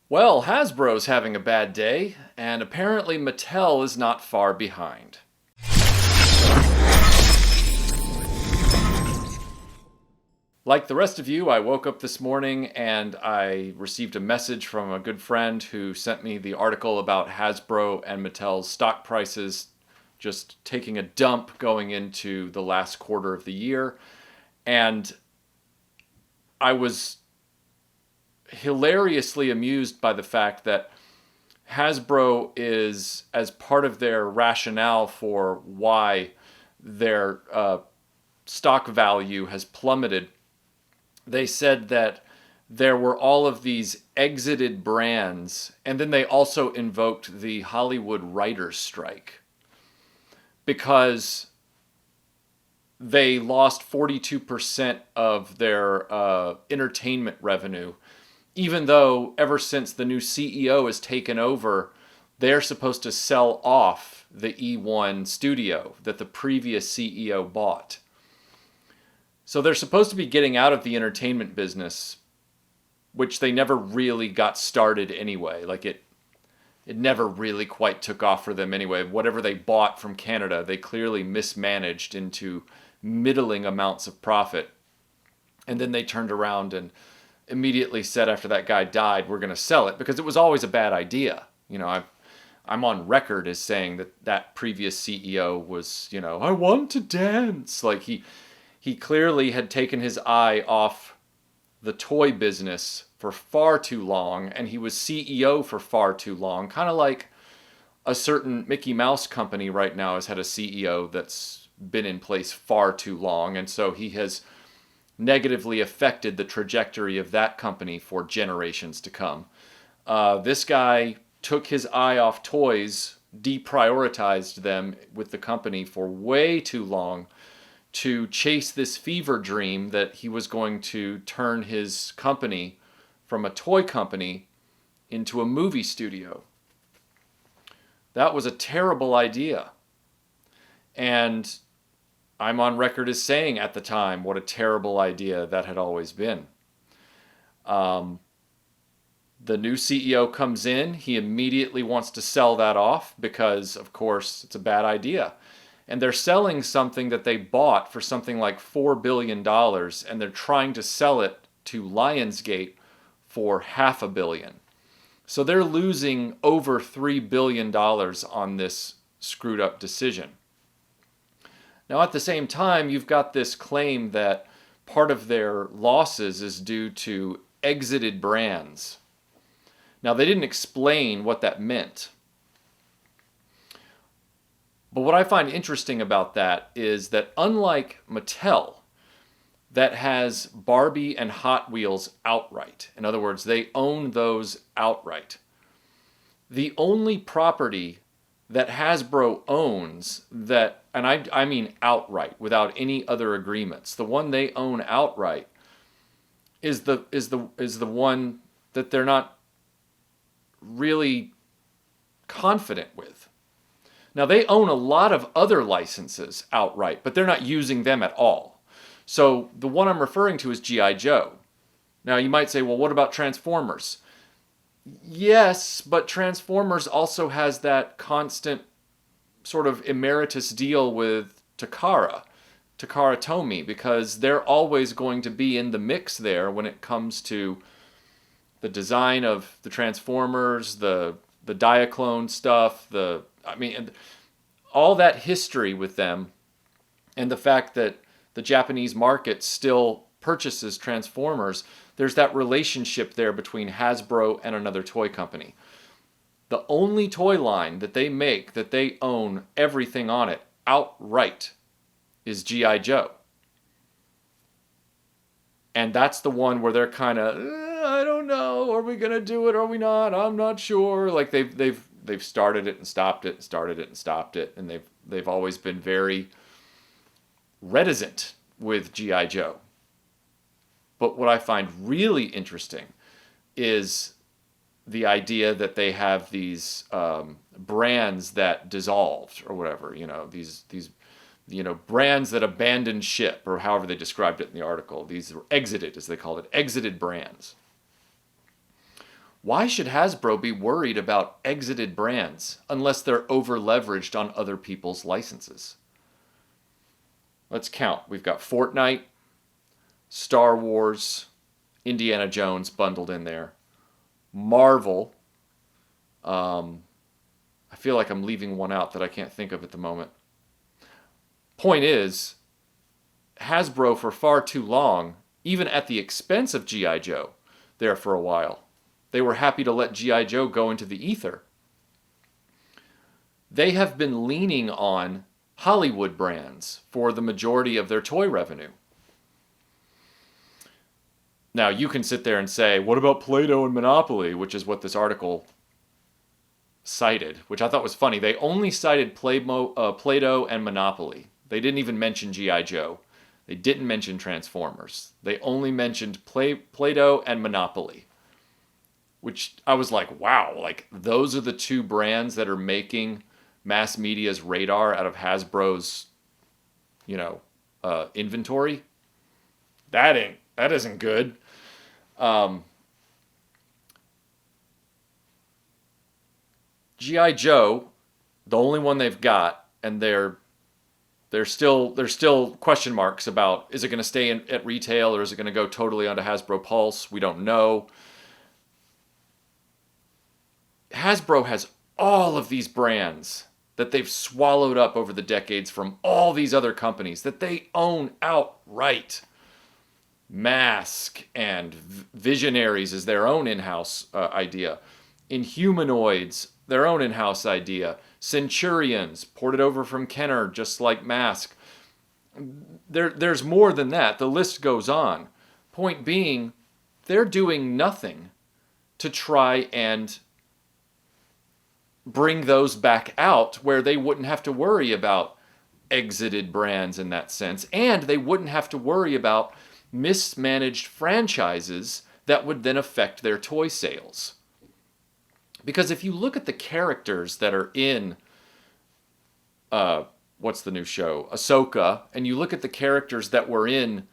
Well, Hasbro's having a bad day, and apparently Mattel is not far behind. Like the rest of you, I woke up this morning and I received a message from a good friend who sent me the article about Hasbro and Mattel's stock prices just taking a dump going into the last quarter of the year. And I was hilariously amused by the fact that Hasbro is, as part of their rationale for why their stock value has plummeted, they said that there were all of these exited brands, and then they also invoked the Hollywood writers' strike because they lost 42% of their entertainment revenue, even though ever since the new CEO has taken over, they're supposed to sell off the E1 studio that the previous CEO bought. So they're supposed to be getting out of the entertainment business, which they never really got started anyway. Like it never really quite took off for them anyway. Whatever they bought from Canada, they clearly mismanaged into middling amounts of profit. And then they turned around and immediately said after that guy died, we're going to sell it, because it was always a bad idea. I'm on record as saying that that previous CEO was, I want to dance. Like he clearly had taken his eye off the toy business for far too long, and he was CEO for far too long. Kind of like a certain Mickey Mouse company right now has had a CEO that's been in place far too long, and so he has negatively affected the trajectory of that company for generations to come. This guy took his eye off toys, deprioritized them with the company for way too long, to chase this fever dream that he was going to turn his company from a toy company into a movie studio. That was a terrible idea. And I'm on record as saying at the time what a terrible idea that had always been. The new CEO comes in. He immediately wants to sell that off because, of course, it's a bad idea. And they're selling something that they bought for something like $4 billion, and they're trying to sell it to Lionsgate for $500 million. So they're losing over $3 billion on this screwed up decision. Now, at the same time, you've got this claim that part of their losses is due to exited brands. Now, they didn't explain what that meant. But what I find interesting about that is that unlike Mattel, that has Barbie and Hot Wheels outright, in other words, they own those outright, the only property that Hasbro owns that, and I mean outright, without any other agreements, the one they own outright is the one that they're not really confident with. Now, they own a lot of other licenses outright, but they're not using them at all. So the one I'm referring to is G.I. Joe. Now, you might say, well, what about Transformers? Yes, but Transformers also has that constant sort of emeritus deal with Takara Tomy, because they're always going to be in the mix there when it comes to the design of the Transformers, the Diaclone stuff, all that history with them, and the fact that the Japanese market still purchases Transformers. There's that relationship there between Hasbro and another toy company. The only toy line that they make, that they own everything on it outright, is G.I. Joe. And that's the one where they're kind of, I don't know, are we going to do it, or are we not? I'm not sure. Like they've started it and stopped it, and started it and stopped it, and they've always been very reticent with G.I. Joe. But what I find really interesting is the idea that they have these brands that dissolved or whatever, these brands that abandoned ship, or however they described it in the article. These were exited, as they called it, exited brands. Why should Hasbro be worried about exited brands unless they're over leveraged on other people's licenses? Let's count. We've got Fortnite, Star Wars, Indiana Jones bundled in there, Marvel. I feel like I'm leaving one out that I can't think of at the moment. Point is, Hasbro for far too long, even at the expense of G.I. Joe, there for a while. They were happy to let G.I. Joe go into the ether. They have been leaning on Hollywood brands for the majority of their toy revenue. Now, you can sit there and say, what about Play-Doh and Monopoly, which is what this article cited, which I thought was funny. They only cited Play-Doh and Monopoly. They didn't even mention G.I. Joe. They didn't mention Transformers. They only mentioned Play-Doh and Monopoly, which I was like, wow, like those are the two brands that are making mass media's radar out of Hasbro's, inventory. That isn't good. G.I. Joe, the only one they've got, and there's still question marks about, is it going to stay at retail or is it going to go totally onto Hasbro Pulse? We don't know. Hasbro has all of these brands that they've swallowed up over the decades from all these other companies that they own outright. Mask and Visionaries is their own in-house idea. Inhumanoids, their own in-house idea. Centurions, ported over from Kenner, just like Mask. There's more than that. The list goes on. Point being, they're doing nothing to try and bring those back out where they wouldn't have to worry about exited brands in that sense. And they wouldn't have to worry about mismanaged franchises that would then affect their toy sales. Because if you look at the characters that are in, what's the new show? Ahsoka, and you look at the characters that were in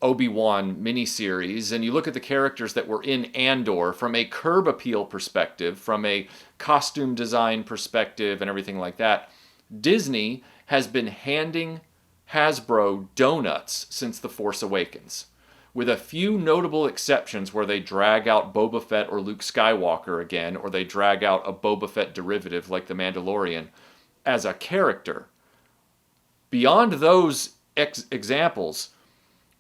Obi-Wan miniseries, and you look at the characters that were in Andor from a curb appeal perspective, from a costume design perspective, and everything like that, Disney has been handing Hasbro donuts since The Force Awakens, with a few notable exceptions where they drag out Boba Fett or Luke Skywalker again, or they drag out a Boba Fett derivative like The Mandalorian as a character. Beyond those examples,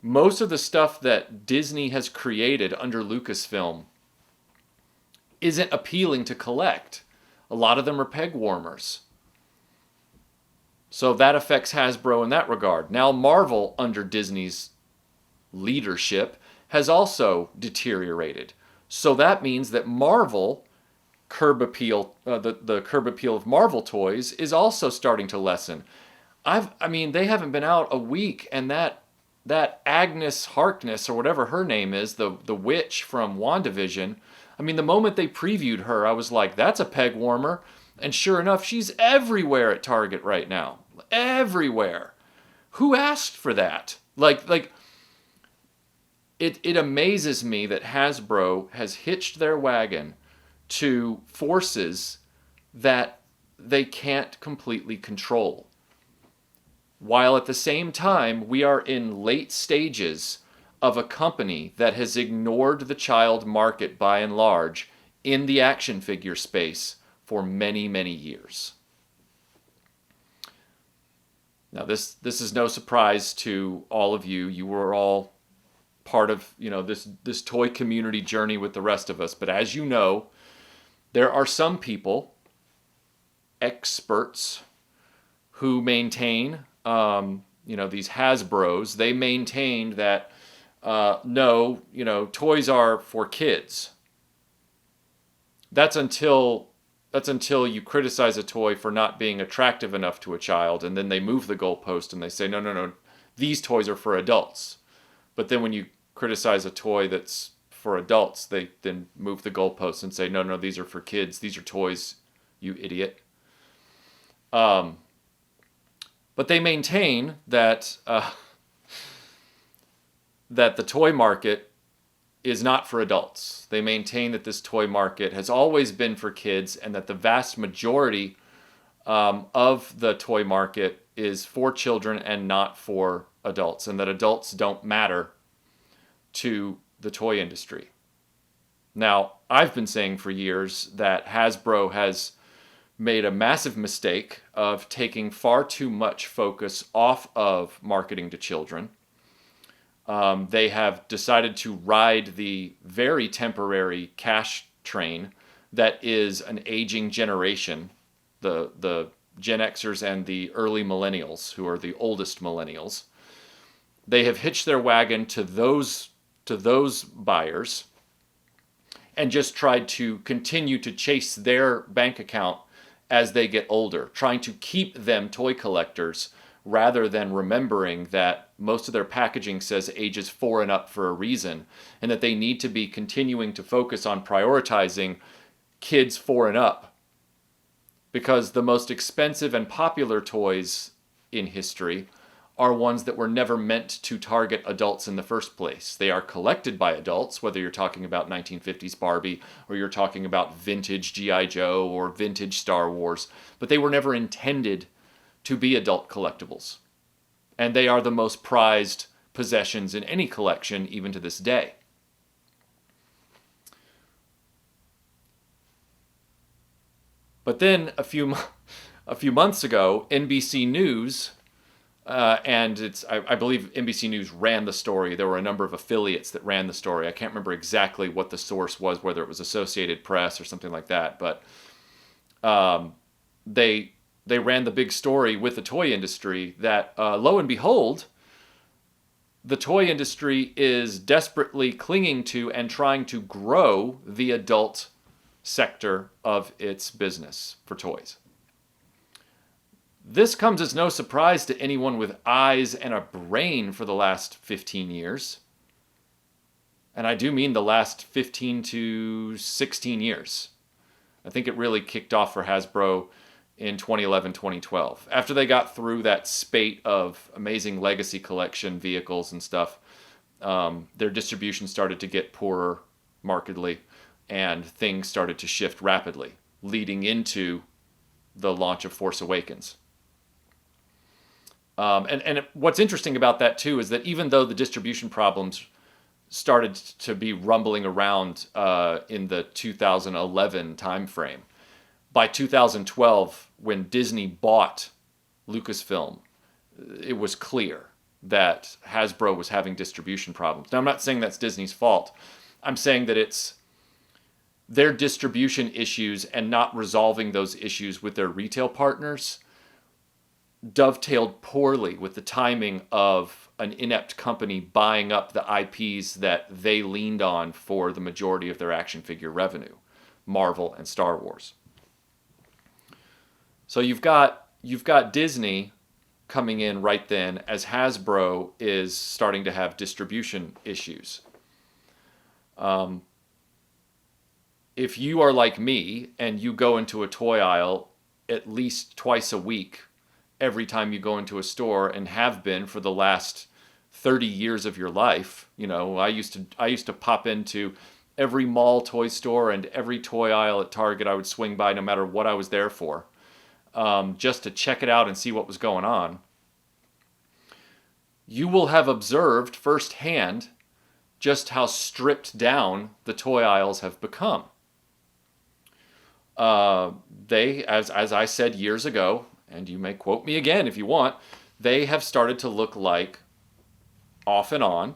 most of the stuff that Disney has created under Lucasfilm isn't appealing to collect. A lot of them are peg warmers. So that affects Hasbro in that regard. Now Marvel, under Disney's leadership, has also deteriorated. So that means that Marvel curb appeal, the curb appeal of Marvel toys is also starting to lessen. They haven't been out a week, and that Agnes Harkness, or whatever her name is, the witch from WandaVision, the moment they previewed her, I was like, that's a peg warmer. And sure enough, she's everywhere at Target right now. Everywhere. Who asked for that? It amazes me that Hasbro has hitched their wagon to forces that they can't completely control. While at the same time, we are in late stages of a company that has ignored the child market by and large in the action figure space for many, many years. Now, this is no surprise to all of you. You were all part of, this toy community journey with the rest of us. But as you know, there are some people, experts, who maintain, these Hasbros, they maintain that, no, toys are for kids. That's until you criticize a toy for not being attractive enough to a child, and then they move the goalpost and they say, no, these toys are for adults. But then when you criticize a toy that's for adults, they then move the goalpost and say, no, these are for kids. These are toys, you idiot. But they maintain that that the toy market is not for adults. They maintain that this toy market has always been for kids and that the vast majority of the toy market is for children and not for adults, and that adults don't matter to the toy industry. Now, I've been saying for years that Hasbro has made a massive mistake of taking far too much focus off of marketing to children. They have decided to ride the very temporary cash train that is an aging generation, the Gen Xers and the early millennials, who are the oldest millennials. They have hitched their wagon to those buyers and just tried to continue to chase their bank account as they get older, trying to keep them toy collectors rather than remembering that most of their packaging says ages 4 and up for a reason, and that they need to be continuing to focus on prioritizing kids 4 and up. Because the most expensive and popular toys in history are ones that were never meant to target adults in the first place. They are collected by adults, whether you're talking about 1950s Barbie or you're talking about vintage G.I. Joe or vintage Star Wars, but they were never intended to be adult collectibles. And they are the most prized possessions in any collection, even to this day. But then a few months ago, NBC News, and I believe NBC News ran the story. There were a number of affiliates that ran the story. I can't remember exactly what the source was, whether it was Associated Press or something like that. But they ran the big story with the toy industry that, lo and behold, the toy industry is desperately clinging to and trying to grow the adult sector of its business for toys. This comes as no surprise to anyone with eyes and a brain for the last 15 years. And I do mean the last 15 to 16 years. I think it really kicked off for Hasbro in 2011, 2012. After they got through that spate of amazing legacy collection vehicles and stuff, their distribution started to get poorer markedly, and things started to shift rapidly, leading into the launch of Force Awakens. And what's interesting about that, too, is that even though the distribution problems started to be rumbling around in the 2011 timeframe, by 2012, when Disney bought Lucasfilm, it was clear that Hasbro was having distribution problems. Now, I'm not saying that's Disney's fault. I'm saying that it's their distribution issues and not resolving those issues with their retail partners dovetailed poorly with the timing of an inept company buying up the IPs that they leaned on for the majority of their action figure revenue, Marvel and Star Wars. So you've got Disney coming in right then as Hasbro is starting to have distribution issues. If you are like me and you go into a toy aisle at least twice a week, every time you go into a store, and have been for the last 30 years of your life, I used to pop into every mall toy store and every toy aisle at Target I would swing by, no matter what I was there for, just to check it out and see what was going on. You will have observed firsthand just how stripped down the toy aisles have become. They, as I said years ago, and you may quote me again if you want, they have started to look like, off and on,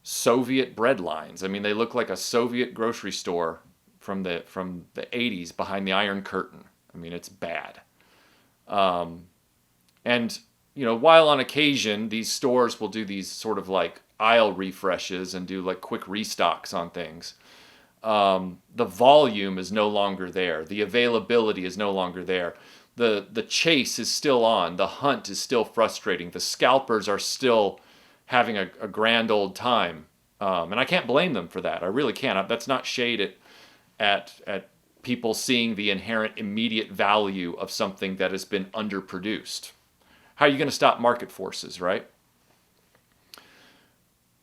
Soviet bread lines. I mean, they look like a Soviet grocery store from the 80s behind the Iron Curtain. I mean, it's bad. And, while on occasion these stores will do these sort of like aisle refreshes and do like quick restocks on things, the volume is no longer there. The availability is no longer there. The chase is still on. The hunt is still frustrating. The scalpers are still having a grand old time. And I can't blame them for that. I really can't. That's not shade at people seeing the inherent immediate value of something that has been underproduced. How are you going to stop market forces, right?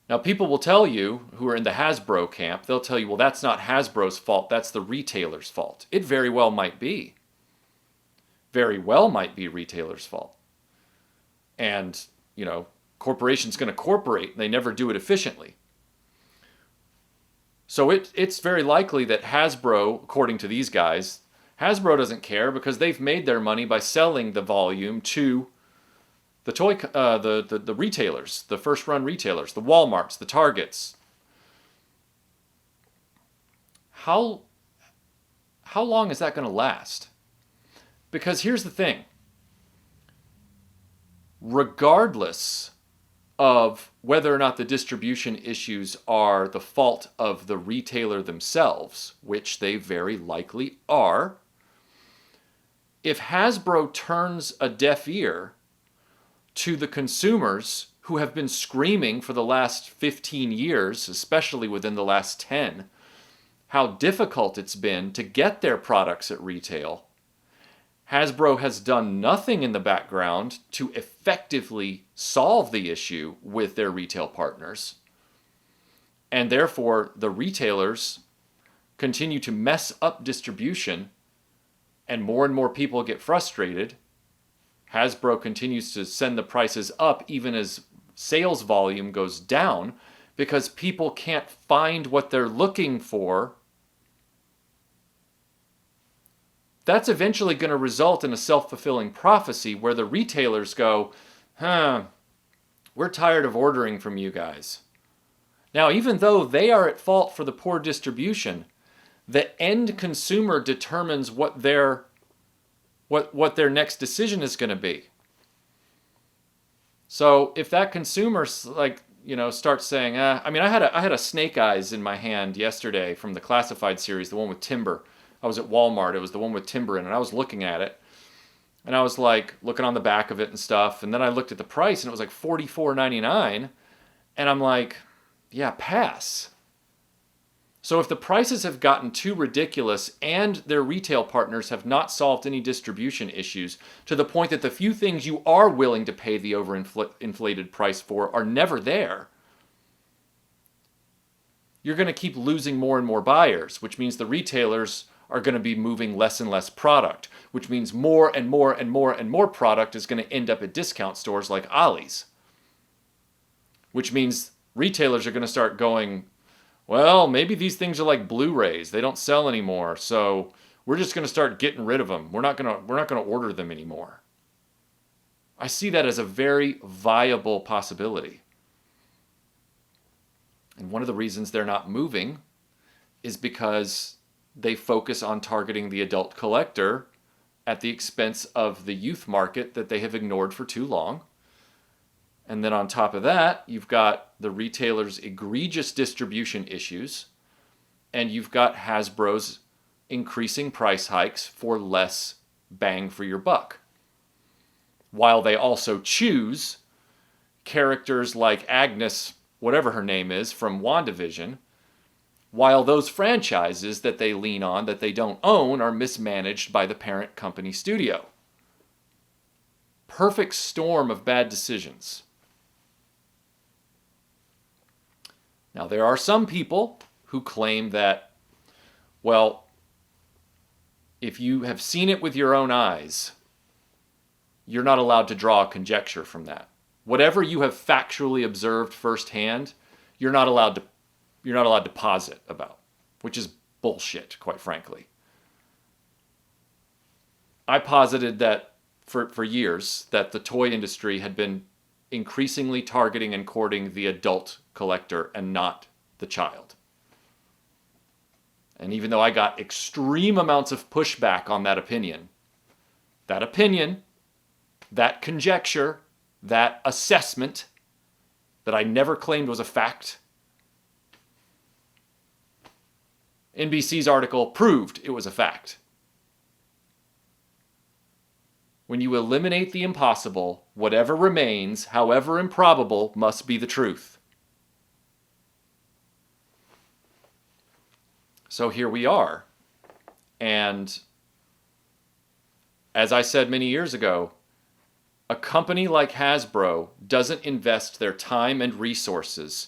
Now, people will tell you, who are in the Hasbro camp, they'll tell you, well, that's not Hasbro's fault, that's the retailer's fault. It very well might be. Very well might be retailer's fault. And, corporation's going to corporate, and they never do it efficiently. So it's very likely that Hasbro, according to these guys, Hasbro doesn't care because they've made their money by selling the volume to the the retailers, the first-run retailers, the Walmarts, the Targets. How long is that going to last? Because here's the thing. Regardless of whether or not the distribution issues are the fault of the retailer themselves, which they very likely are, if Hasbro turns a deaf ear to the consumers who have been screaming for the last 15 years, especially within the last 10, how difficult it's been to get their products at retail, Hasbro has done nothing in the background to effectively solve the issue with their retail partners. And therefore, the retailers continue to mess up distribution, and more people get frustrated. Hasbro continues to send the prices up even as sales volume goes down because people can't find what they're looking for. That's eventually going to result in a self-fulfilling prophecy where the retailers go, we're tired of ordering from you guys. Now, even though they are at fault for the poor distribution, the end consumer determines what their next decision is going to be. So if that consumer starts saying, I had a Snake Eyes in my hand yesterday from the Classified series, the one with Timber. I was at Walmart. It was the one with timber in it. And I was looking at it. And I was like looking on the back of it and stuff. And then I looked at the price and it was like $44.99. And I'm like, yeah, pass. So if the prices have gotten too ridiculous and their retail partners have not solved any distribution issues to the point that the few things you are willing to pay the overinflated price for are never there, you're going to keep losing more and more buyers, which means the retailers are going to be moving less and less product, which means more and more product is going to end up at discount stores like Ollie's. Which means retailers are going to start going, well, maybe these things are like Blu-rays. They don't sell anymore, so we're just going to start getting rid of them. We're not going to order them anymore. I see that as a very viable possibility. And one of the reasons they're not moving is because they focus on targeting the adult collector at the expense of the youth market that they have ignored for too long. And then on top of that, you've got the retailers' egregious distribution issues, and you've got Hasbro's increasing price hikes for less bang for your buck. While they also choose characters like Agnes, whatever her name is, from WandaVision, while those franchises that they lean on that they don't own are mismanaged by the parent company studio. Perfect storm of bad decisions. Now, there are some people who claim that, well, if you have seen it with your own eyes, you're not allowed to draw a conjecture from that. Whatever you have factually observed firsthand, you're not allowed to posit about, which is bullshit, quite frankly. I posited that for years that the toy industry had been increasingly targeting and courting the adult collector and not the child. And even though I got extreme amounts of pushback on that opinion, that conjecture, that assessment that I never claimed was a fact, NBC's article proved it was a fact. When you eliminate the impossible, whatever remains, however improbable, must be the truth. So here we are. And as I said many years ago, a company like Hasbro doesn't invest their time and resources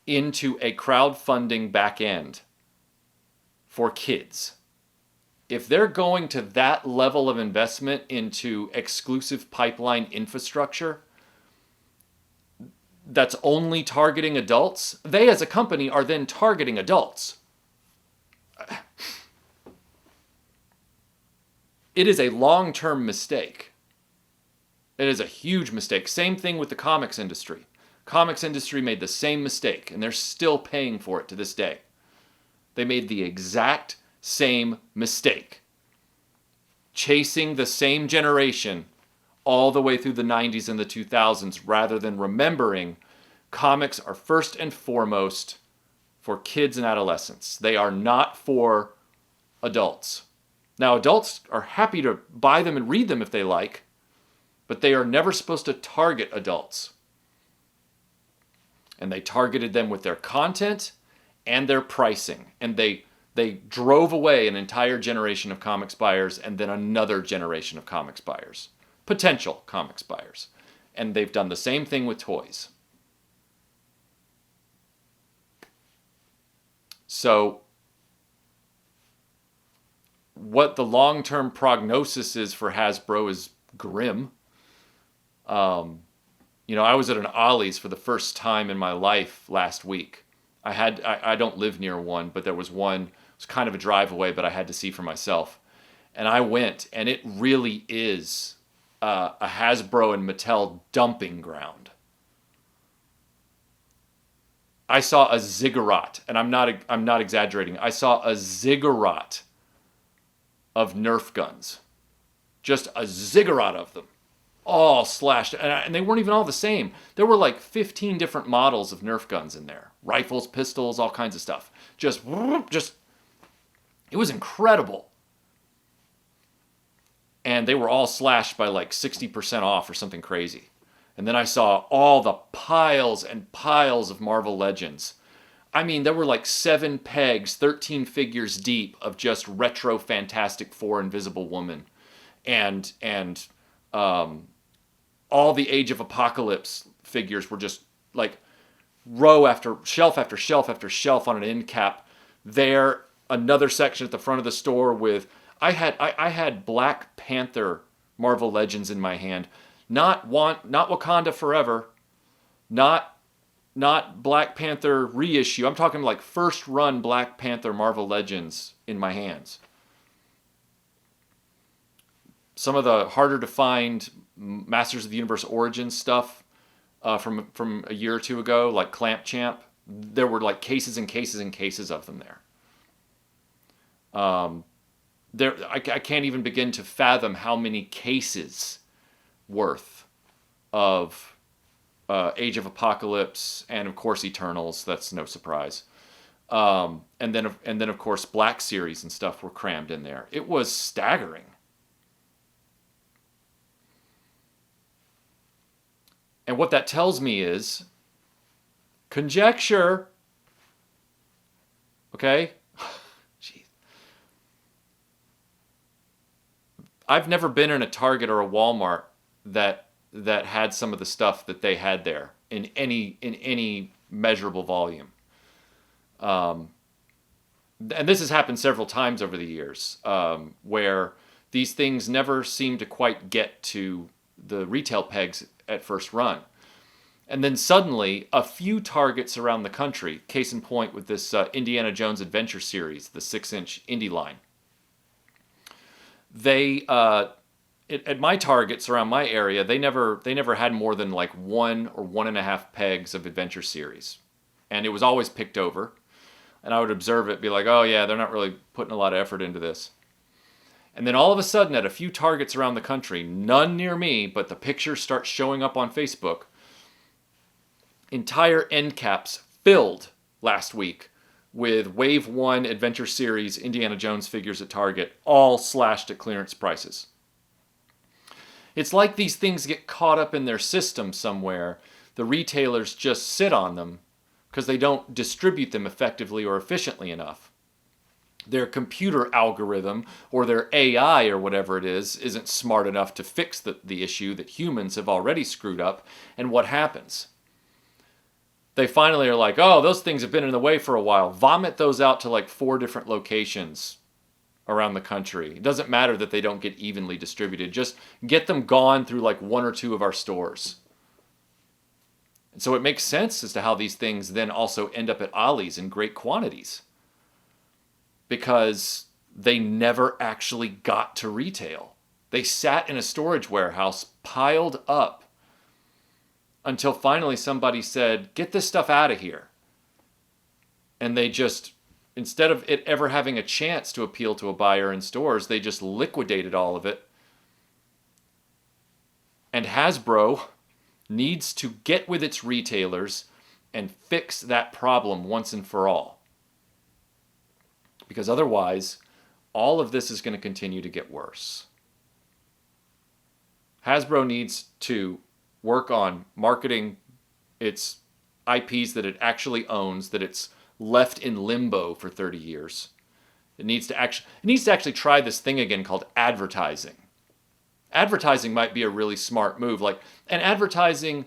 into a crowdfunding back end for kids, if they're going to that level of investment into exclusive pipeline infrastructure that's only targeting adults, they as a company are then targeting adults. It is a long-term mistake. It is a huge mistake. Same thing with the comics industry. Comics industry made the same mistake, and they're still paying for it to this day. They made the exact same mistake. Chasing the same generation all the way through the 90s and the 2000s, rather than remembering comics are first and foremost for kids and adolescents. They are not for adults. Now, adults are happy to buy them and read them if they like, but they are never supposed to target adults. And they targeted them with their content and their pricing. And they drove away an entire generation of comics buyers and then another generation of comics buyers. Potential comics buyers. And they've done the same thing with toys. So, what the long-term prognosis is for Hasbro is grim. I was at an Ollie's for the first time in my life last week. I don't live near one, but there was one. It was kind of a drive away, but I had to see for myself. And I went, and it really is a Hasbro and Mattel dumping ground. I saw a ziggurat, and I'm not exaggerating. I saw a ziggurat of Nerf guns. Just a ziggurat of them. All slashed. And they weren't even all the same. There were like 15 different models of Nerf guns in there. Rifles, pistols, all kinds of stuff. Just, it was incredible. And they were all slashed by like 60% off or something crazy. And then I saw all the piles and piles of Marvel Legends. I mean, there were like 7 pegs, 13 figures deep of just retro Fantastic Four Invisible Woman. And all the Age of Apocalypse figures were just like row after shelf after shelf after shelf on an end cap. There, another section at the front of the store with, I had Black Panther Marvel Legends in my hand. Not Wakanda Forever, not Black Panther reissue. I'm talking like first run Black Panther Marvel Legends in my hands. Some of the harder to find Masters of the Universe Origins stuff from a year or two ago, like Clamp Champ, there were like cases and cases and cases of them there. I can't even begin to fathom how many cases worth of Age of Apocalypse and of course Eternals. That's no surprise. And then of course Black Series and stuff were crammed in there. It was staggering. And what that tells me is conjecture. Okay? Jeez. I've never been in a Target or a Walmart that had some of the stuff that they had there in any measurable volume. And this has happened several times over the years, where these things never seem to quite get to the retail pegs at first run. And then suddenly, a few Targets around the country, case in point with this Indiana Jones Adventure Series, the 6-inch indie line, they at my Targets around my area, they never had more than like 1 or 1.5 pegs of Adventure Series, and it was always picked over. And I would observe it, be like, oh yeah, they're not really putting a lot of effort into this. And then all of a sudden, at a few Targets around the country, none near me, but the pictures start showing up on Facebook, entire end caps filled last week with Wave 1 Adventure Series Indiana Jones figures at Target, all slashed at clearance prices. It's like these things get caught up in their system somewhere. The retailers just sit on them because they don't distribute them effectively or efficiently enough. Their computer algorithm or their AI or whatever it is isn't smart enough to fix the issue that humans have already screwed up. And what happens? they finally are like, oh, those things have been in the way for a while. Vomit those out to like 4 different locations around the country. It doesn't matter that they don't get evenly distributed. Just get them gone through like 1 or 2 of our stores. And so it makes sense as to how these things then also end up at Ollie's in great quantities. Because they never actually got to retail. They sat in a storage warehouse piled up until finally somebody said, get this stuff out of here. And they just, instead of it ever having a chance to appeal to a buyer in stores, they just liquidated all of it. And Hasbro needs to get with its retailers and fix that problem once and for all. Because otherwise, all of this is going to continue to get worse. Hasbro needs to work on marketing its IPs that it actually owns, that it's left in limbo for 30 years. It needs to actually try this thing again called advertising. Advertising might be a really smart move, and advertising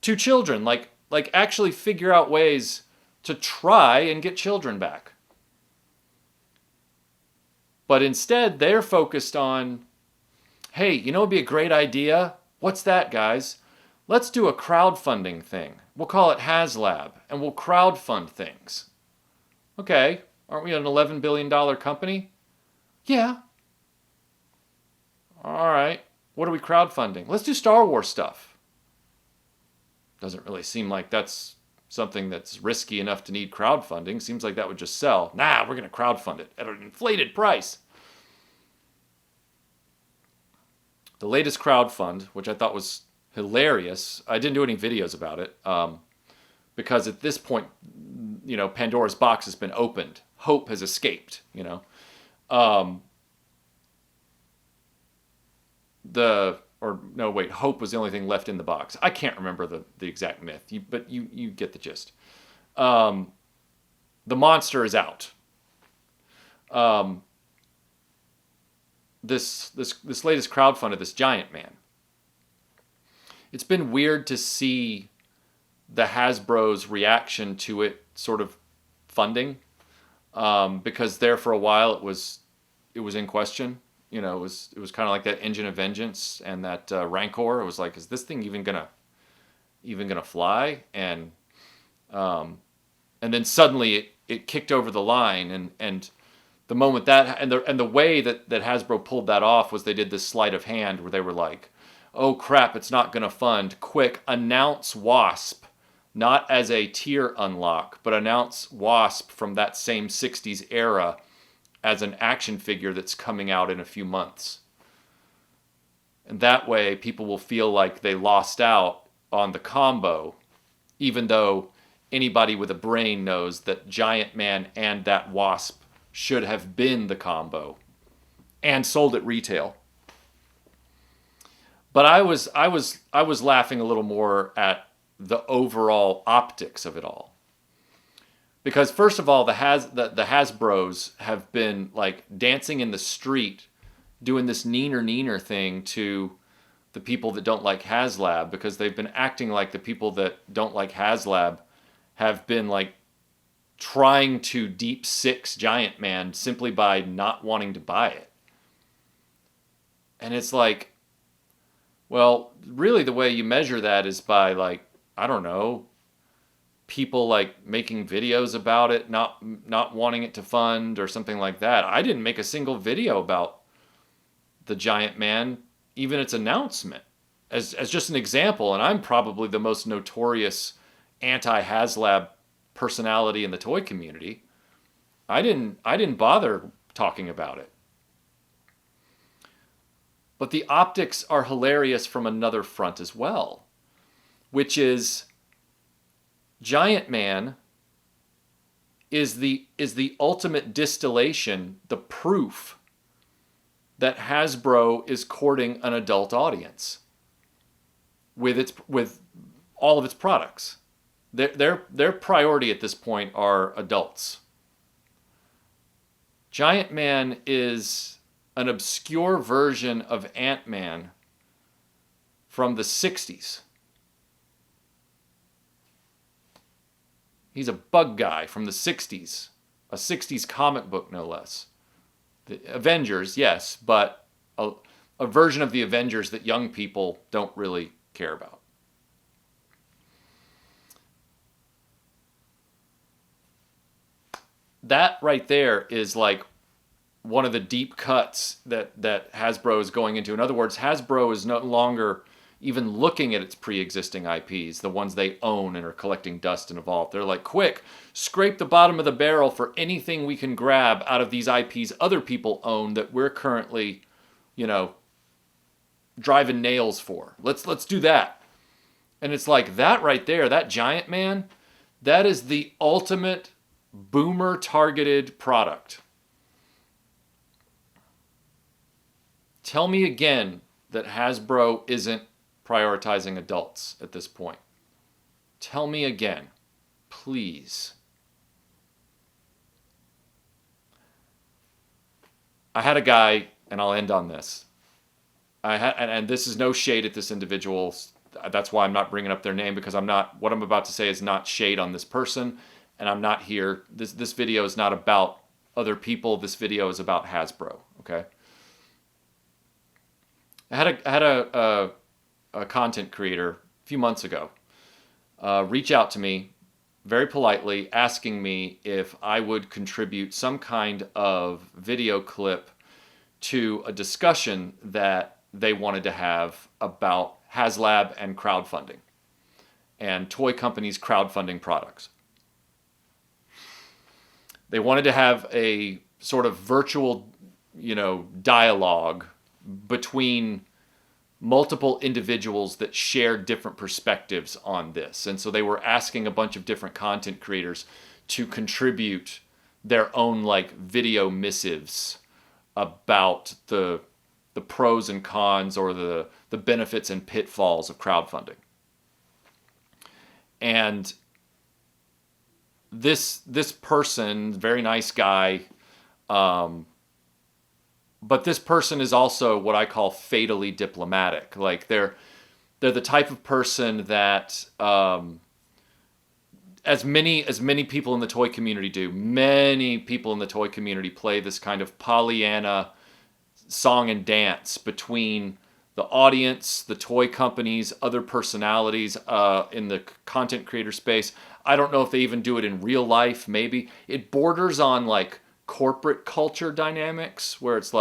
to children, like actually figure out ways to try and get children back. But instead, they're focused on, hey, you know what would be a great idea? What's that, guys? Let's do a crowdfunding thing. We'll call it Haslab, and we'll crowdfund things. Okay, aren't we an $11 billion company? Yeah. All right, what are we crowdfunding? Let's do Star Wars stuff. Doesn't really seem like that's something that's risky enough to need crowdfunding. Seems like that would just sell. Nah, we're going to crowdfund it at an inflated price. The latest crowdfund, which I thought was hilarious, I didn't do any videos about it, because at this point, Pandora's box has been opened. Hope has escaped, Hope was the only thing left in the box. I can't remember the exact myth, but you get the gist. The monster is out. This latest crowdfund of this Giant Man. It's been weird to see the Hasbro's reaction to it sort of funding, because there for a while it was in question. It was kind of like that Engine of Vengeance and that Rancor. It was like, is this thing even gonna fly? And then suddenly it kicked over the line, and the moment that and the way that Hasbro pulled that off was they did this sleight of hand where they were like, oh crap, it's not gonna fund. Quick, announce Wasp, not as a tier unlock, but announce Wasp from that same 60s era as an action figure that's coming out in a few months. And that way people will feel like they lost out on the combo, even though anybody with a brain knows that Giant Man and that Wasp should have been the combo and sold at retail. But I was laughing a little more at the overall optics of it all. Because first of all, the Hasbros have been like dancing in the street, doing this neener thing to the people that don't like Haslab, because they've been acting like the people that don't like Haslab have been like trying to deep six Giant Man simply by not wanting to buy it. And it's like, well, really the way you measure that is by like, I don't know, people like making videos about it, not wanting it to fund or something like that. I didn't make a single video about the Giant Man, even its announcement, as just an example. And I'm probably the most notorious anti-Haslab personality in the toy community. I didn't bother talking about it. But the optics are hilarious from another front as well, which is Giant Man is the ultimate distillation, the proof that Hasbro is courting an adult audience with all of its products. Their priority at this point are adults. Giant Man is an obscure version of Ant-Man from the 60s. He's a bug guy from the 60s, a 60s comic book, no less. The Avengers, yes, but a version of the Avengers that young people don't really care about. That right there is like one of the deep cuts that Hasbro is going into. In other words, Hasbro is no longer even looking at its pre-existing IPs, the ones they own and are collecting dust and evolve. They're like, quick, scrape the bottom of the barrel for anything we can grab out of these IPs other people own that we're currently, driving nails for. Let's do that. And it's like that right there, that Giant Man, that is the ultimate boomer targeted product. Tell me again that Hasbro isn't prioritizing adults at this point. Tell me again, please. I had a guy, and I'll end on this. And this is no shade at this individual. That's why I'm not bringing up their name, because what I'm about to say is not shade on this person, and I'm not here. This video is not about other people. This video is about Hasbro. Okay. I had a content creator a few months ago reach out to me very politely, asking me if I would contribute some kind of video clip to a discussion that they wanted to have about Haslab and crowdfunding and toy companies crowdfunding products. They wanted to have a sort of virtual, dialogue between multiple individuals that shared different perspectives on this. And so they were asking a bunch of different content creators to contribute their own video missives about the pros and cons, or the benefits and pitfalls of crowdfunding. And this person, very nice guy, but this person is also what I call fatally diplomatic. Like they're the type of person that, as many people in the toy community do, many people in the toy community play this kind of Pollyanna song and dance between the audience, the toy companies, other personalities in the content creator space. I don't know if they even do it in real life. Maybe it borders on corporate culture dynamics, where it's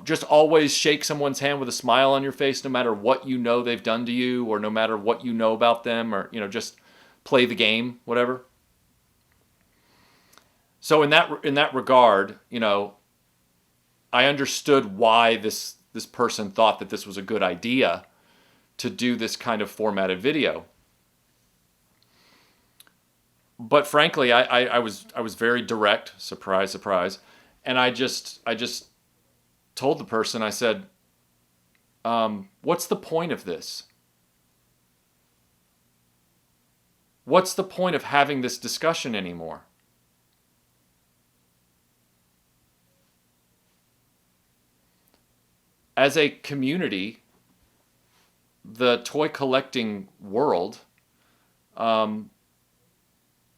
just always shake someone's hand with a smile on your face, no matter what they've done to you, or no matter what about them, or just play the game, whatever. So in that regard, I understood why this person thought that this was a good idea to do this kind of formatted video. But frankly, I was very direct, surprise, surprise, and I just told the person, I said, what's the point of this? What's the point of having this discussion anymore? As a community, the toy collecting world,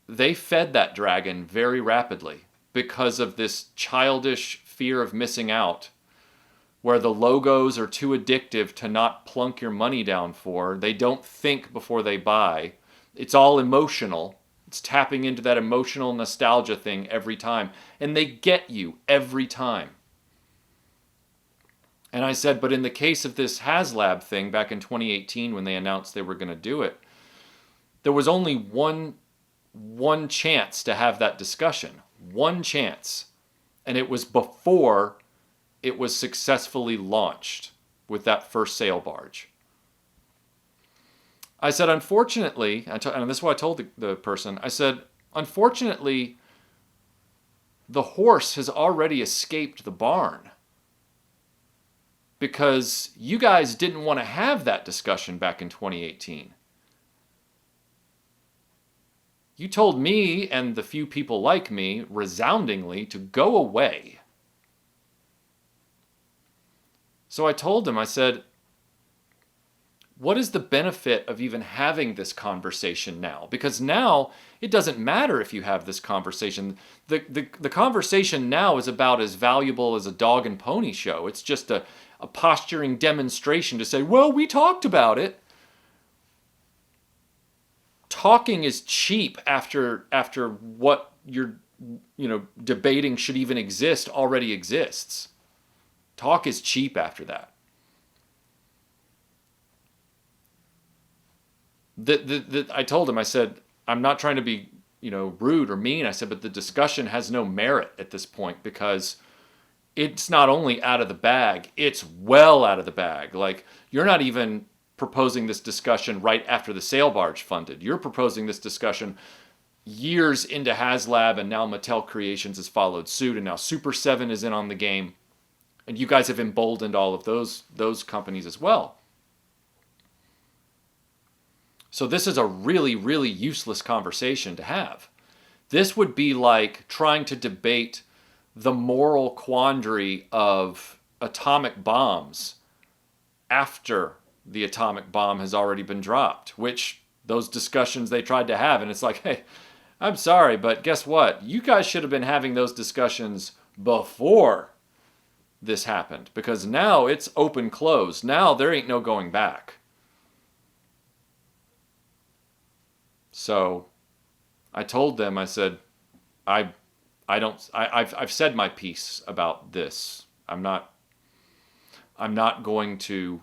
they fed that dragon very rapidly because of this childish fear of missing out, where the logos are too addictive to not plunk your money down for. They don't think before they buy. It's all emotional. It's tapping into that emotional nostalgia thing every time. And they get you every time. And I said, but in the case of this Haslab thing back in 2018, when they announced they were going to do it, there was only one chance to have that discussion. One chance. And it was before it was successfully launched with that first sail barge. I said, unfortunately, and this is what I told the person, I said, unfortunately, the horse has already escaped the barn, because you guys didn't want to have that discussion back in 2018. You told me and the few people like me resoundingly to go away. So I told him, I said, what is the benefit of even having this conversation now? Because now it doesn't matter if you have this conversation. The conversation now is about as valuable as a dog and pony show. It's just a posturing demonstration to say, well, we talked about it. Talking is cheap after what you're debating should even exist already exists. Talk is cheap after that. I told him, I said, I'm not trying to be, rude or mean. I said, but the discussion has no merit at this point because it's not only out of the bag, it's well out of the bag. Like, you're not even proposing this discussion right after the sail barge funded. You're proposing this discussion years into Haslab, and now Mattel Creations has followed suit, and now Super 7 is in on the game. And you guys have emboldened all of those companies as well. So this is a really, really useless conversation to have. This would be like trying to debate the moral quandary of atomic bombs after the atomic bomb has already been dropped, which those discussions they tried to have. And it's like, hey, I'm sorry, but guess what? You guys should have been having those discussions before this happened, because now it's open closed. Now there ain't no going back. So I told them, I said, I've said my piece about this. I'm not going to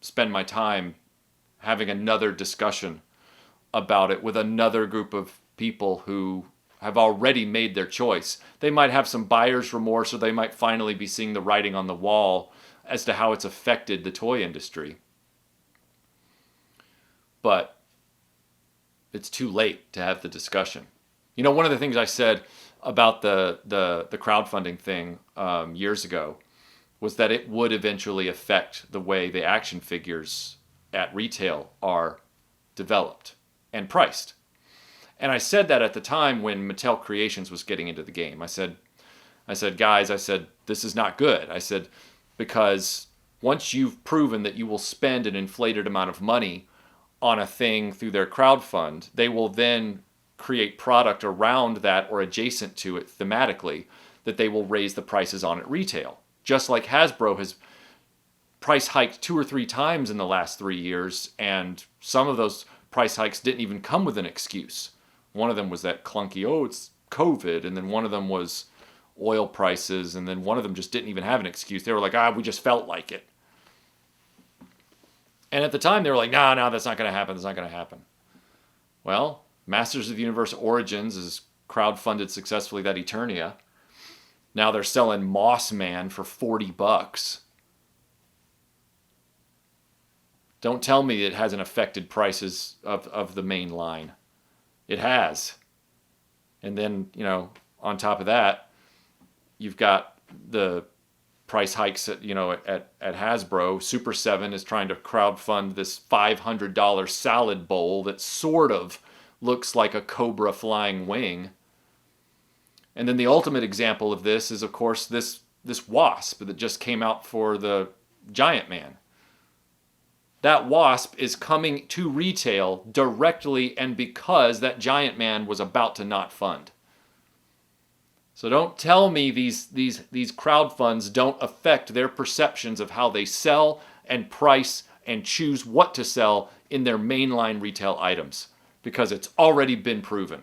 spend my time having another discussion about it with another group of people who have already made their choice. They might have some buyer's remorse, or they might finally be seeing the writing on the wall as to how it's affected the toy industry. But it's too late to have the discussion. One of the things I said about the crowdfunding thing years ago was that it would eventually affect the way the action figures at retail are developed and priced. And I said that at the time when Mattel Creations was getting into the game. I said, guys, this is not good. I said, because once you've proven that you will spend an inflated amount of money on a thing through their crowdfund, they will then create product around that or adjacent to it thematically that they will raise the prices on at retail. Just like Hasbro has price hiked 2 or 3 times in the last 3 years, and some of those price hikes didn't even come with an excuse. One of them was that clunky, it's COVID, and then one of them was oil prices, and then one of them just didn't even have an excuse. They were like, we just felt like it. And at the time, they were like, no, that's not going to happen. That's not going to happen. Well, Masters of the Universe Origins is crowdfunded successfully, that Eternia. Now they're selling Moss Man for $40. Don't tell me it hasn't affected prices of the main line. It has. And then, on top of that, you've got the price hikes at Hasbro. Super 7 is trying to crowdfund this $500 salad bowl that sort of looks like a cobra flying wing. And then the ultimate example of this is, of course, this wasp that just came out for the Giant Man. That wasp is coming to retail directly and because that Giant Man was about to not fund. So don't tell me these crowdfunds don't affect their perceptions of how they sell and price and choose what to sell in their mainline retail items, because it's already been proven.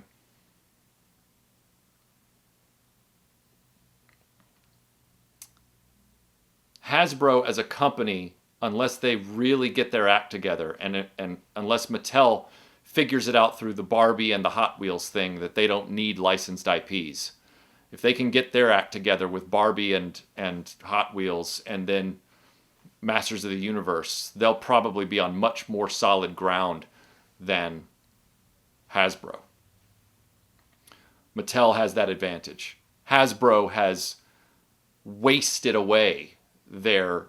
Hasbro as a company, unless they really get their act together, and unless Mattel figures it out through the Barbie and the Hot Wheels thing that they don't need licensed IPs. If they can get their act together with Barbie and Hot Wheels and then Masters of the Universe, they'll probably be on much more solid ground than Hasbro. Mattel has that advantage. Hasbro has wasted away their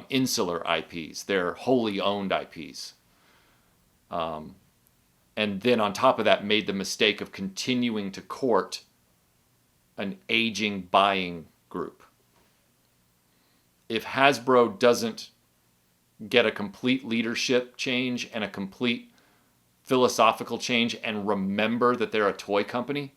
insular IPs, their wholly owned IPs. And then on top of that, made the mistake of continuing to court an aging buying group. If Hasbro doesn't get a complete leadership change and a complete philosophical change and remember that they're a toy company,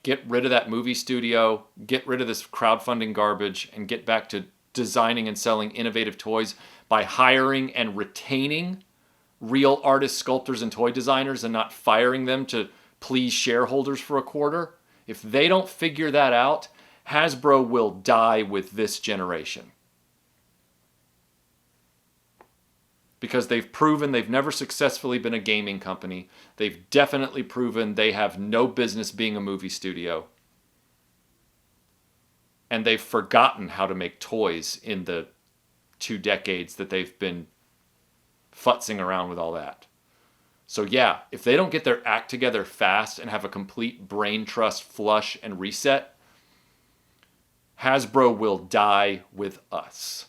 get rid of that movie studio, get rid of this crowdfunding garbage, and get back to designing and selling innovative toys by hiring and retaining real artists, sculptors, and toy designers and not firing them to please shareholders for a quarter. If they don't figure that out, Hasbro will die with this generation. Because they've proven they've never successfully been a gaming company. They've definitely proven they have no business being a movie studio. And they've forgotten how to make toys in the 2 decades that they've been futzing around with all that. So yeah, if they don't get their act together fast and have a complete brain trust flush and reset, Hasbro will die with us.